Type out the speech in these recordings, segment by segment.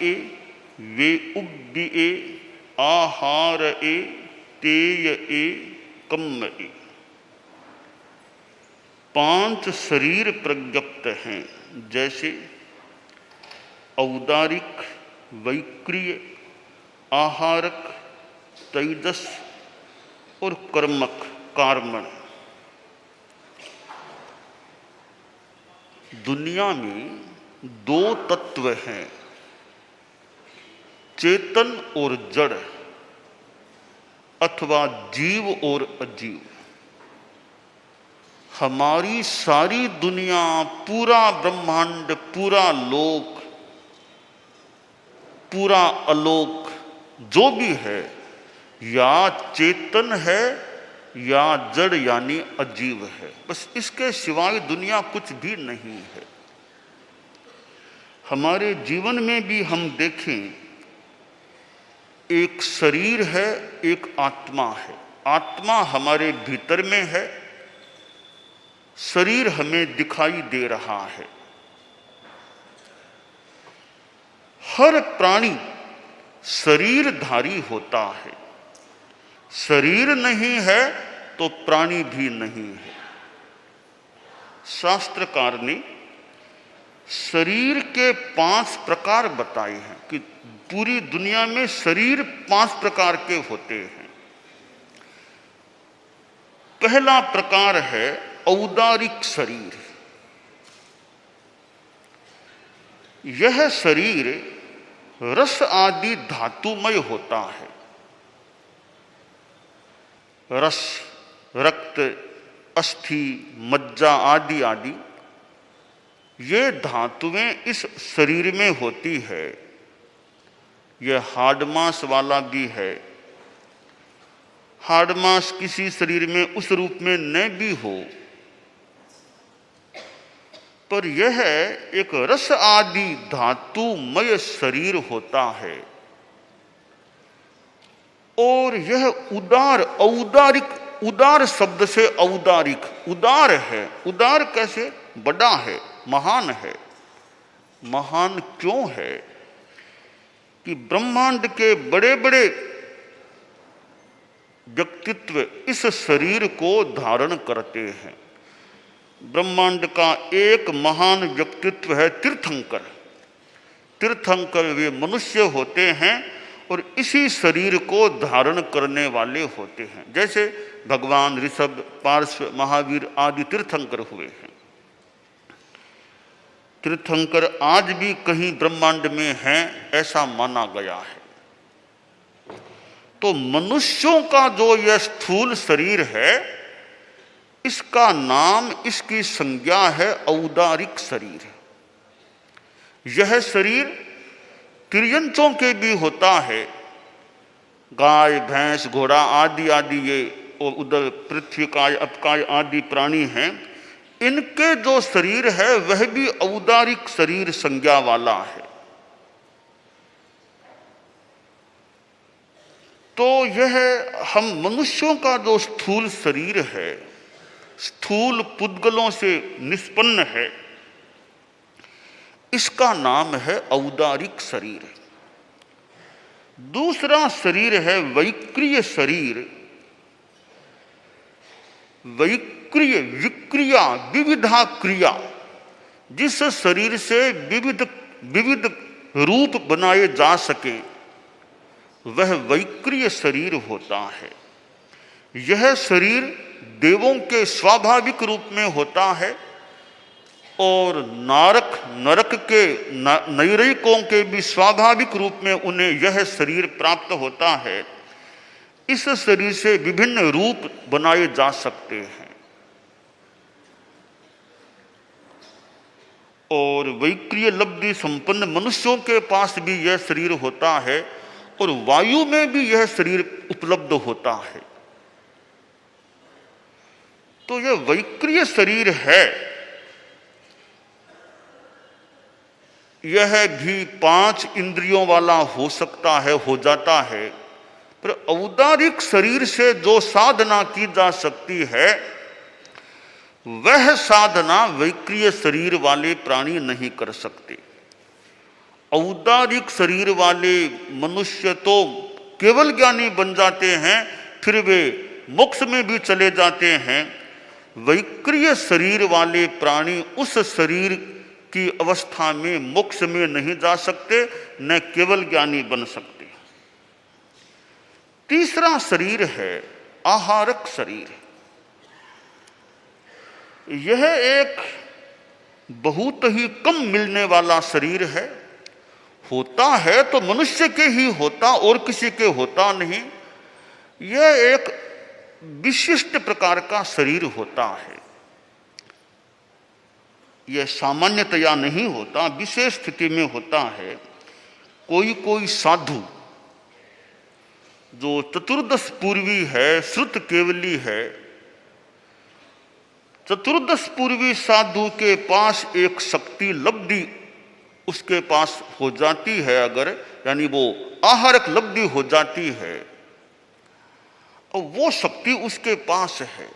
ए वे उब्बी ए आहार ए तेय ए कम्म ए। 5 शरीर प्रज्ञप्त हैं, जैसे औदारिक, वैक्रिय, आहारक, तैजस और कर्मक, कार्मण। दुनिया में 2 तत्व हैं, चेतन और जड़, अथवा जीव और अजीव। हमारी सारी दुनिया, पूरा ब्रह्मांड, पूरा लोक, पूरा अलोक जो भी है, या चेतन है या जड़ यानी अजीव है। बस इसके सिवाय दुनिया कुछ भी नहीं है। हमारे जीवन में भी हम देखें, एक शरीर है, एक आत्मा है। आत्मा हमारे भीतर में है, शरीर हमें दिखाई दे रहा है। हर प्राणी शरीरधारी होता है। शरीर नहीं है तो प्राणी भी नहीं है। शास्त्रकार ने शरीर के 5 प्रकार बताए हैं कि पूरी दुनिया में शरीर 5 प्रकार के होते हैं। पहला प्रकार है औदारिक शरीर। यह शरीर रस आदि धातुमय होता है। रस, रक्त, अस्थि, मज्जा आदि आदि ये धातुएं इस शरीर में होती है। यह हाड़ मांस वाला भी है। हाड़ मांस किसी शरीर में उस रूप में न भी हो, पर यह एक रस आदि धातुमय शरीर होता है। और यह उदार, औदारिक, उदार शब्द से औदारिक, उदार है। उदार कैसे? बड़ा है, महान है। महान क्यों है? कि ब्रह्मांड के बड़े बड़े व्यक्तित्व इस शरीर को धारण करते हैं। ब्रह्मांड का एक महान व्यक्तित्व है तीर्थंकर। तीर्थंकर वे मनुष्य होते हैं और इसी शरीर को धारण करने वाले होते हैं। जैसे भगवान ऋषभ, पार्श्व, महावीर आदि तीर्थंकर हुए हैं। तीर्थंकर आज भी कहीं ब्रह्मांड में हैं, ऐसा माना गया है। तो मनुष्यों का जो यह स्थूल शरीर है, इसका नाम, इसकी संज्ञा है औदारिक शरीर। यह शरीर तिर्यंचों के भी होता है। गाय, भैंस, घोड़ा आदि आदि ये और उधर पृथ्वीकाय, अपकाय आदि प्राणी हैं। इनके जो शरीर है वह भी औदारिक शरीर संज्ञा वाला है। तो यह हम मनुष्यों का जो स्थूल शरीर है, स्थूल पुद्गलों से निष्पन्न है, इसका नाम है औदारिक शरीर। दूसरा शरीर है वैक्रिय शरीर। वैक्रिय, विक्रिया, विविधा क्रिया, जिस शरीर से विविध रूप बनाए जा सके, वह वैक्रिय शरीर होता है। यह शरीर देवों के स्वाभाविक रूप में होता है और नरक के नैरयिकों के भी स्वाभाविक रूप में उन्हें यह शरीर प्राप्त होता है। इस शरीर से विभिन्न रूप बनाए जा सकते हैं। और वैक्रिय लब्धि संपन्न मनुष्यों के पास भी यह शरीर होता है और वायु में भी यह शरीर उपलब्ध होता है। तो यह वैक्रिय शरीर है, यह भी 5 इंद्रियों वाला हो सकता है, हो जाता है। पर औदारिक शरीर से जो साधना की जा सकती है, वह साधना वैक्रिय शरीर वाले प्राणी नहीं कर सकते। औदारिक शरीर वाले मनुष्य तो केवल ज्ञानी बन जाते हैं, फिर वे मोक्ष में भी चले जाते हैं। वैक्रिय शरीर वाले प्राणी उस शरीर की अवस्था में मोक्ष में नहीं जा सकते, न केवल ज्ञानी बन सकते। तीसरा शरीर है आहारक शरीर। यह एक बहुत ही कम मिलने वाला शरीर है। होता है तो मनुष्य के ही होता, और किसी के होता नहीं। यह एक विशिष्ट प्रकार का शरीर होता है। यह सामान्यतया नहीं होता, विशेष स्थिति में होता है। कोई कोई साधु जो चतुर्दश पूर्वी है, श्रुत केवली है, चतुर्दश पूर्वी साधु के पास एक शक्ति लब्धि उसके पास हो जाती है, अगर यानी वो आहारक लब्धि हो जाती है, और वो शक्ति उसके पास है।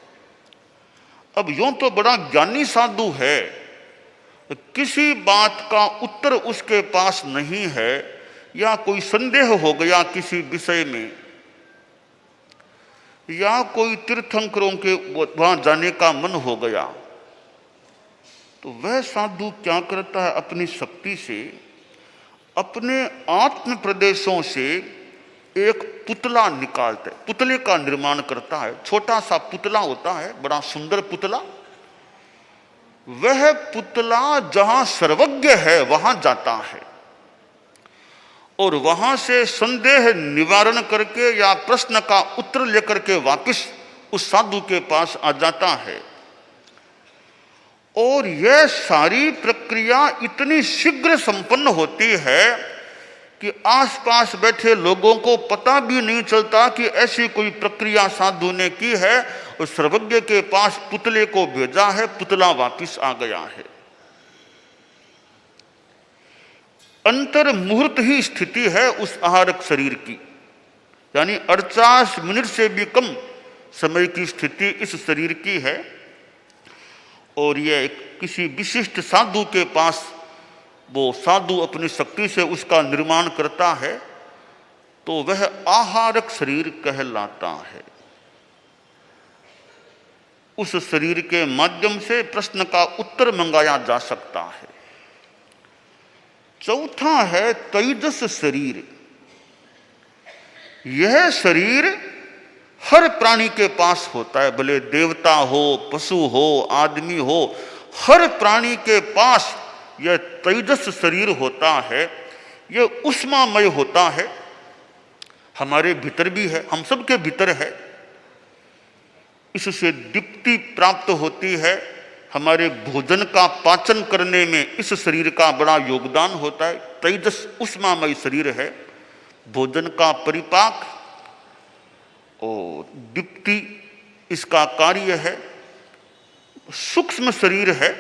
अब यूं तो बड़ा ज्ञानी साधु है, किसी बात का उत्तर उसके पास नहीं है, या कोई संदेह हो गया किसी विषय में, या कोई तीर्थंकरों के वहां जाने का मन हो गया, तो वह साधु क्या करता है, अपनी शक्ति से, अपने आत्म प्रदेशों से एक पुतला निकालता है, पुतले का निर्माण करता है। छोटा सा पुतला होता है, बड़ा सुंदर पुतला। वह पुतला जहां सर्वज्ञ है वहां जाता है, और वहां से संदेह निवारण करके या प्रश्न का उत्तर लेकर के वापस उस साधु के पास आ जाता है। और यह सारी प्रक्रिया इतनी शीघ्र संपन्न होती है कि आसपास बैठे लोगों को पता भी नहीं चलता कि ऐसी कोई प्रक्रिया साधु ने की है, और सर्वज्ञ के पास पुतले को भेजा है, पुतला वापिस आ गया है। अंतर मुहूर्त ही स्थिति है उस आहारक शरीर की, यानी 48 मिनट से भी कम समय की स्थिति इस शरीर की है। और यह किसी विशिष्ट साधु के पास वो साधु अपनी शक्ति से उसका निर्माण करता है, तो वह आहारक शरीर कहलाता है। उस शरीर के माध्यम से प्रश्न का उत्तर मंगाया जा सकता है। चौथा है तेजस शरीर। यह शरीर हर प्राणी के पास होता है, भले देवता हो, पशु हो, आदमी हो, हर प्राणी के पास यह तेजस शरीर होता है। यह उष्मामय होता है, हमारे भीतर भी है, हम सबके भीतर है। इससे दीप्ति प्राप्त होती है। हमारे भोजन का पाचन करने में इस शरीर का बड़ा योगदान होता है। तेजस उष्मामय शरीर है, भोजन का परिपाक और दीप्ति इसका कार्य है। सूक्ष्म शरीर है,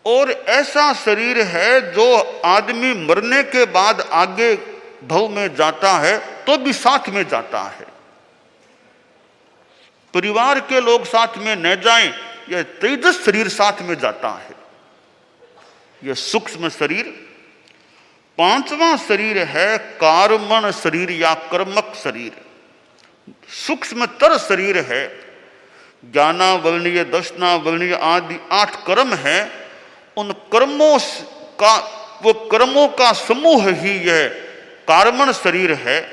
और ऐसा शरीर है जो आदमी मरने के बाद आगे भव में जाता है तो भी साथ में जाता है। परिवार के लोग साथ में न जाएं, यह तेजस शरीर साथ में जाता है, यह सूक्ष्म शरीर। पांचवा शरीर है कार्मण शरीर या कर्मक शरीर। सूक्ष्मतर शरीर है। ज्ञाना वर्णीय, दर्शना वर्णीय आदि 8 कर्म है। उन कर्मों का, वो कर्मों का समूह ही यह कार्मण शरीर है।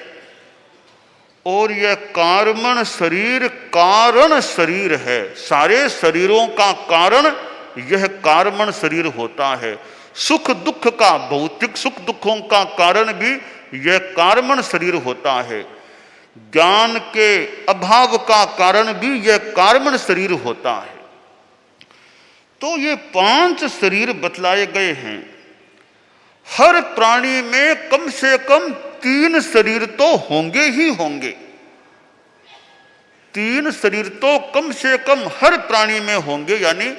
और यह कार्मण शरीर कारण शरीर है। सारे शरीरों का कारण यह कार्मण शरीर होता है। सुख दुख का, भौतिक सुख दुखों का कारण भी यह कार्मण शरीर होता है। ज्ञान के अभाव का कारण भी यह कार्मण शरीर होता है। तो ये 5 शरीर बतलाए गए हैं। हर प्राणी में कम से कम 3 शरीर तो होंगे ही होंगे। 3 शरीर तो कम से कम हर प्राणी में होंगे, यानी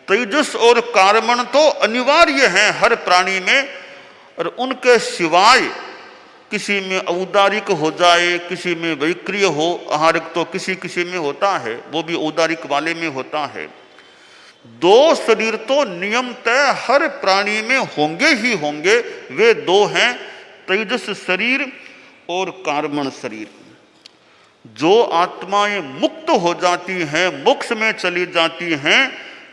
तेजस और कार्मण तो अनिवार्य हैं हर प्राणी में। और उनके सिवाय किसी में औदारिक हो जाए, किसी में वैक्रिय हो, आहारिक तो किसी किसी में होता है, वो भी औदारिक वाले में होता है। दो शरीर तो नियमतः हर प्राणी में होंगे ही होंगे। वे दो हैं, तेजस शरीर और कार्बन शरीर। जो आत्माएं मुक्त हो जाती हैं, मोक्ष में चली जाती हैं,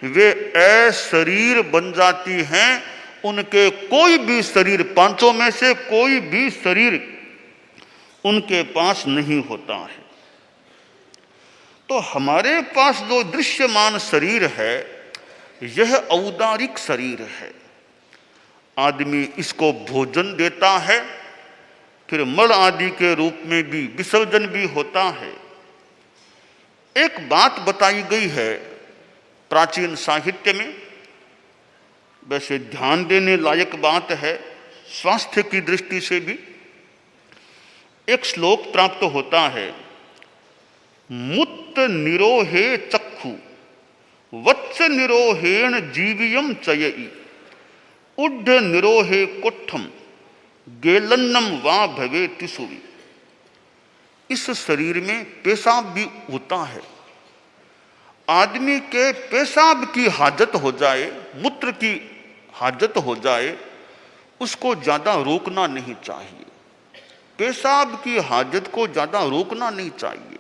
वे अशरीर बन जाती हैं। उनके कोई भी शरीर, पांचों में से कोई भी शरीर उनके पास नहीं होता है। तो हमारे पास जो दृश्यमान शरीर है, यह औदारिक शरीर है। आदमी इसको भोजन देता है, फिर मल आदि के रूप में भी विसर्जन भी होता है। एक बात बताई गई है प्राचीन साहित्य में, वैसे ध्यान देने लायक बात है, स्वास्थ्य की दृष्टि से भी। एक श्लोक प्राप्त होता है, मुत्त निरोहे चक्षु वत्स निरोहेण जीवियम चयई उड्ढ निरोहे कोठम गेलन्नम वा भवे तिसुवी। इस शरीर में पेशाब भी होता है। आदमी के पेशाब की हाजत हो जाए, मूत्र की हाजत हो जाए, उसको ज्यादा रोकना नहीं चाहिए। पेशाब की हाजत को ज्यादा रोकना नहीं चाहिए।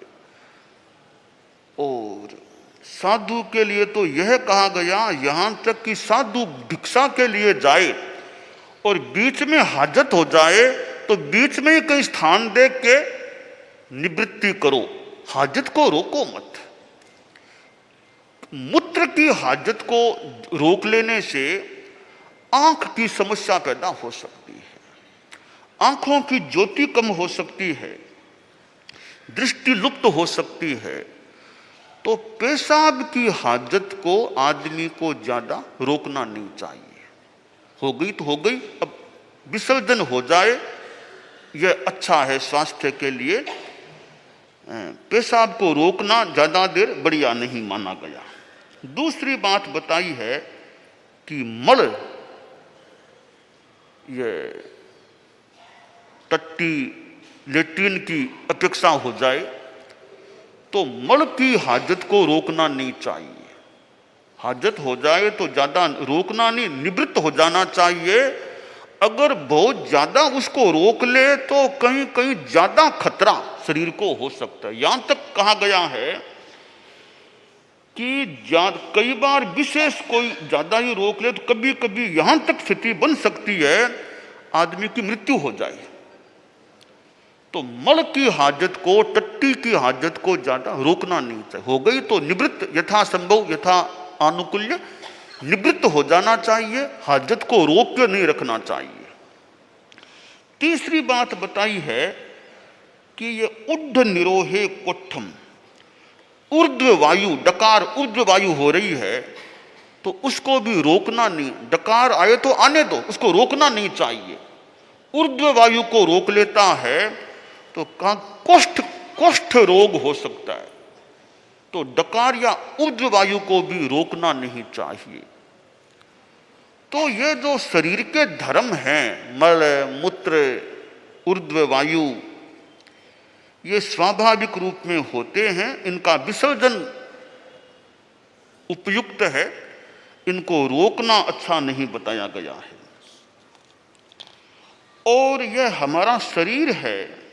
और साधु के लिए तो यह कहा गया, यहां तक कि साधु भिक्षा के लिए जाए और बीच में हाजत हो जाए तो बीच में ही कहीं स्थान देख के निवृत्ति करो, हाजत को रोको मत। मूत्र की हाजत को रोक लेने से आंख की समस्या पैदा हो सकती है, आंखों की ज्योति कम हो सकती है, दृष्टि लुप्त हो सकती है। तो पेशाब की हाजत को आदमी को ज्यादा रोकना नहीं चाहिए। हो गई तो हो गई, अब विसर्जन हो जाए, यह अच्छा है स्वास्थ्य के लिए। पेशाब को रोकना ज्यादा देर बढ़िया नहीं माना गया। दूसरी बात बताई है कि मल, ये टट्टी लेट्रिन की अपेक्षा हो जाए तो मल की हाजत को रोकना नहीं चाहिए। हाजत हो जाए तो ज्यादा रोकना नहीं, निवृत्त हो जाना चाहिए। अगर बहुत ज्यादा उसको रोक ले तो कहीं कहीं ज्यादा खतरा शरीर को हो सकता है। यहां तक कहा गया है कि कई बार विशेष कोई ज्यादा ही रोक ले तो कभी कभी यहां तक स्थिति बन सकती है आदमी की मृत्यु हो जाए। तो मल की हाजत को, टट्टी की हाजत को ज्यादा रोकना नहीं चाहिए। हो गई तो निवृत्त, यथा संभव यथा अनुकूल्य निवृत्त हो जाना चाहिए, हाजत को रोक के नहीं रखना चाहिए। तीसरी बात बताई है कि ये उड्ढ निरोहे कोठम, ऊर्ध्व वायु, डकार ऊर्ध्व वायु हो रही है तो उसको भी रोकना नहीं। डकार आए तो आने दो, उसको रोकना नहीं चाहिए। ऊर्ध्व वायु को रोक लेता है तो कोष्ठ रोग हो सकता है। तो डकार या ऊर्ध्व वायु को भी रोकना नहीं चाहिए। तो ये जो शरीर के धर्म हैं, मल, मूत्र, ऊर्ध्व वायु, ये स्वाभाविक रूप में होते हैं। इनका विसर्जन उपयुक्त है, इनको रोकना अच्छा नहीं बताया गया है। और यह हमारा शरीर है,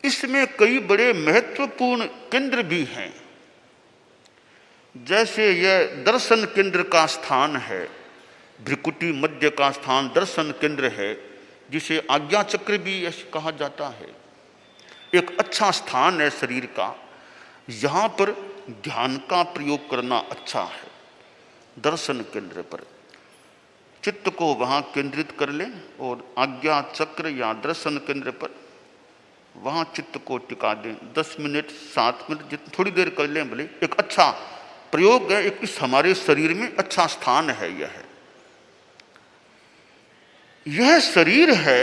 इसमें कई बड़े महत्वपूर्ण केंद्र भी हैं। जैसे यह दर्शन केंद्र का स्थान है, भ्रिकुटी मध्य का स्थान दर्शन केंद्र है, जिसे आज्ञा चक्र भी कहा जाता है। एक अच्छा स्थान है शरीर का, यहाँ पर ध्यान का प्रयोग करना अच्छा है। दर्शन केंद्र पर चित्त को वहाँ केंद्रित कर लें और आज्ञा चक्र या दर्शन केंद्र पर वहाँ चित्त को टिका दें। 10 मिनट 7 मिनट जितनी थोड़ी देर कर लें भले, एक अच्छा प्रयोग है, एक इस हमारे शरीर में अच्छा स्थान है। यह शरीर है,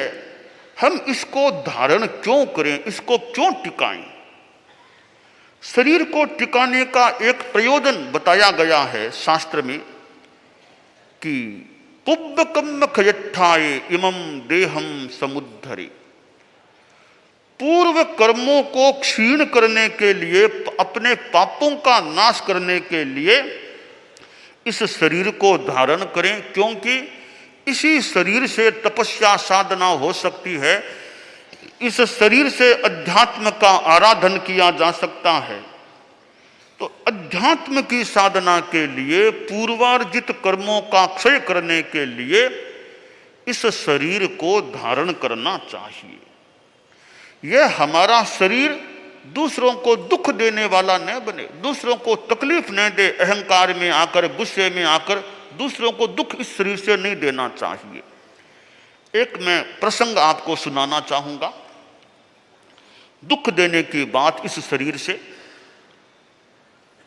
हम इसको धारण क्यों करें, इसको क्यों टिकाएं? शरीर को टिकाने का एक प्रयोजन बताया गया है शास्त्र में कि पुब्बकम खयट्ठाये इमं देहम समुद्धरे। पूर्व कर्मों को क्षीण करने के लिए, अपने पापों का नाश करने के लिए इस शरीर को धारण करें, क्योंकि इसी शरीर से तपस्या साधना हो सकती है, इस शरीर से अध्यात्म का आराधन किया जा सकता है। तो अध्यात्म की साधना के लिए, पूर्वार्जित कर्मों का क्षय करने के लिए इस शरीर को धारण करना चाहिए। यह हमारा शरीर दूसरों को दुख देने वाला न बने, दूसरों को तकलीफ न दे, अहंकार में आकर, गुस्से में आकर दूसरों को दुख इस शरीर से नहीं देना चाहिए। एक मैं प्रसंग आपको सुनाना चाहूंगा। दुख देने की बात इस शरीर से,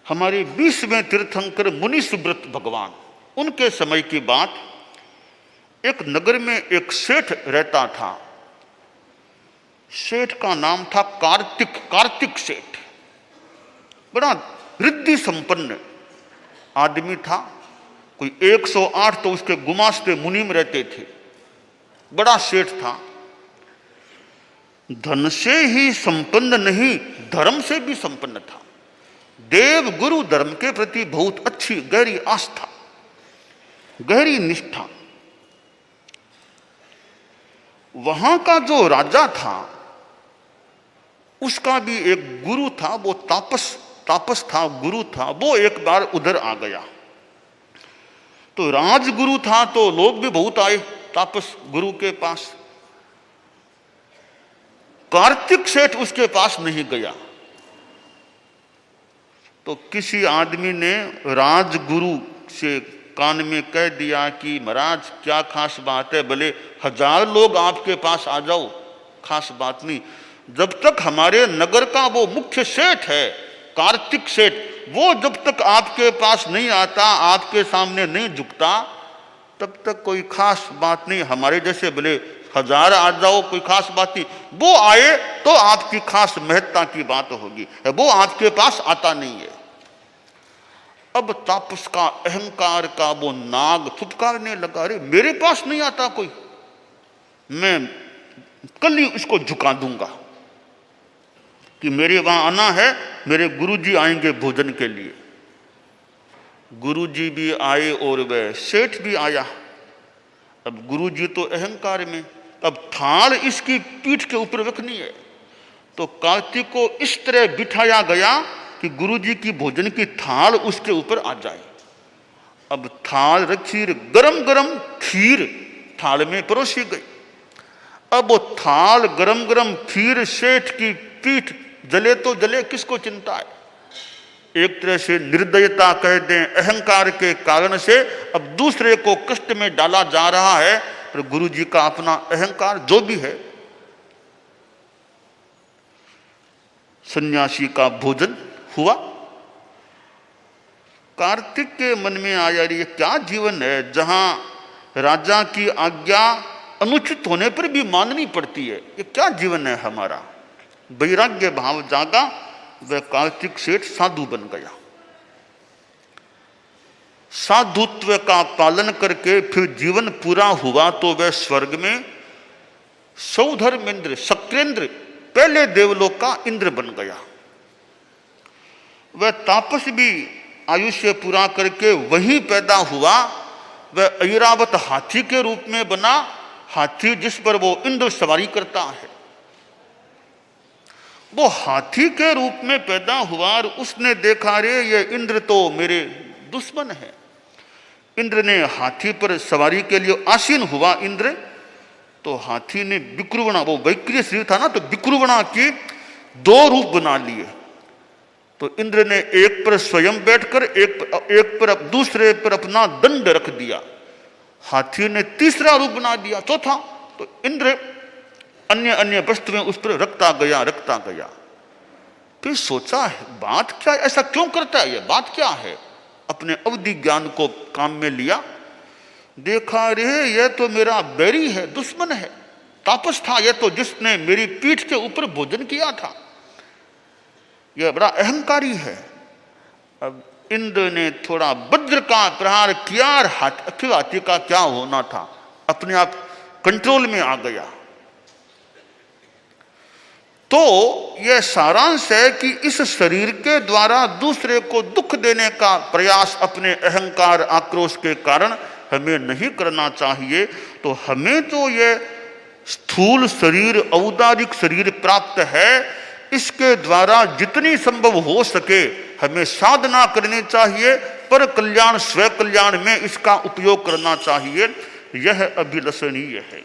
हमारे 20वें तीर्थंकर मुनि सुब्रत भगवान, उनके समय की बात। एक नगर में एक सेठ रहता था। सेठ का नाम था कार्तिक सेठ। बड़ा रिद्धि संपन्न आदमी था। कोई 108 तो उसके गुमास्ते मुनीम रहते थे। बड़ा सेठ था। धन से ही संपन्न नहीं, धर्म से भी संपन्न था। देव गुरु धर्म के प्रति बहुत अच्छी गहरी आस्था, गहरी निष्ठा। वहां का जो राजा था उसका भी एक गुरु था, वो तापस था, गुरु था। वो एक बार उधर आ गया। तो राजगुरु था तो लोग भी बहुत आए तापस गुरु के पास। कार्तिक सेठ उसके पास नहीं गया। तो किसी आदमी ने राजगुरु से कान में कह दिया कि महाराज क्या खास बात है, भले 1000 लोग आपके पास आ जाओ, खास बात नहीं। जब तक हमारे नगर का वो मुख्य सेठ है कार्तिक सेठ, वो जब तक आपके पास नहीं आता, आपके सामने नहीं झुकता, तब तक कोई खास बात नहीं। हमारे जैसे भले 1000 आ जाओ, कोई खास बात नहीं। वो आए तो आपकी खास महत्ता की बात होगी, वो आपके पास आता नहीं है। अब तापस का अहंकार का वो नाग फुटकारने लगा, अरे मेरे पास नहीं आता कोई, मैं कल ही इसको झुका दूंगा कि मेरे वहां आना है, मेरे गुरुजी आएंगे भोजन के लिए। गुरुजी भी आए और वह सेठ भी आया। अब गुरुजी तो अहंकार में, अब थाल इसकी पीठ के ऊपर रखनी है। तो कार्तिक को इस तरह बिठाया गया कि गुरुजी की भोजन की थाल उसके ऊपर आ जाए। अब थाल रखी, गरम गरम खीर थाल में परोसी गई। अब वो थाल गरम गरम खीर, सेठ की पीठ जले तो जले, किसको चिंता है। एक तरह से निर्दयता कह दें, अहंकार के कारण से अब दूसरे को कष्ट में डाला जा रहा है। पर गुरुजी का अपना अहंकार जो भी है। सन्यासी का भोजन हुआ। कार्तिक के मन में आया, ये क्या जीवन है जहां राजा की आज्ञा अनुचित होने पर भी माननी पड़ती है, ये क्या जीवन है हमारा। वैराग्य भाव जागा, वह कार्तिक सेठ साधु बन गया। साधुत्व का पालन करके फिर जीवन पूरा हुआ तो वह स्वर्ग में सौधर्मेंद्र, शक्रेंद्र, पहले देवलोक का इंद्र बन गया। वह तापस भी आयुष्य पूरा करके वहीं पैदा हुआ। वह ऐरावत हाथी के रूप में बना, हाथी जिस पर वो इंद्र सवारी करता है। वो हाथी के रूप में पैदा हुआ और उसने देखा, रे ये इंद्र तो मेरे दुश्मन है। इंद्र ने हाथी पर सवारी के लिए आसीन हुआ। इंद्र तो हाथी ने विक्रुवणा, वो वैक्रिय शरीर था ना, तो विक्रुवणा के 2 रूप बना लिए। तो इंद्र ने एक पर स्वयं बैठकर एक पर दूसरे पर अपना दंड रख दिया। हाथी ने तीसरा रूप बना दिया, चौथा। तो इंद्र अन्य अन्य वस्तुएं उस पर रखता गया। फिर सोचा, है बात क्या, ऐसा क्यों करता है, ये बात क्या है। अपने अवधि ज्ञान को काम में लिया, देखा रे यह तो मेरा बैरी है, दुश्मन है। तापस था यह तो, जिसने मेरी पीठ के ऊपर भोजन किया था, यह बड़ा अहंकारी है। अब इंद्र ने थोड़ा वज्र का प्रहार किया और हाथी का क्या होना था, अपने आप कंट्रोल में आ गया। तो यह सारांश है कि इस शरीर के द्वारा दूसरे को दुख देने का प्रयास अपने अहंकार आक्रोश के कारण हमें नहीं करना चाहिए। तो हमें तो यह स्थूल शरीर औदारिक शरीर प्राप्त है, इसके द्वारा जितनी संभव हो सके हमें साधना करनी चाहिए, पर कल्याण स्व कल्याण में इसका उपयोग करना चाहिए। यह अभिलषणीय है।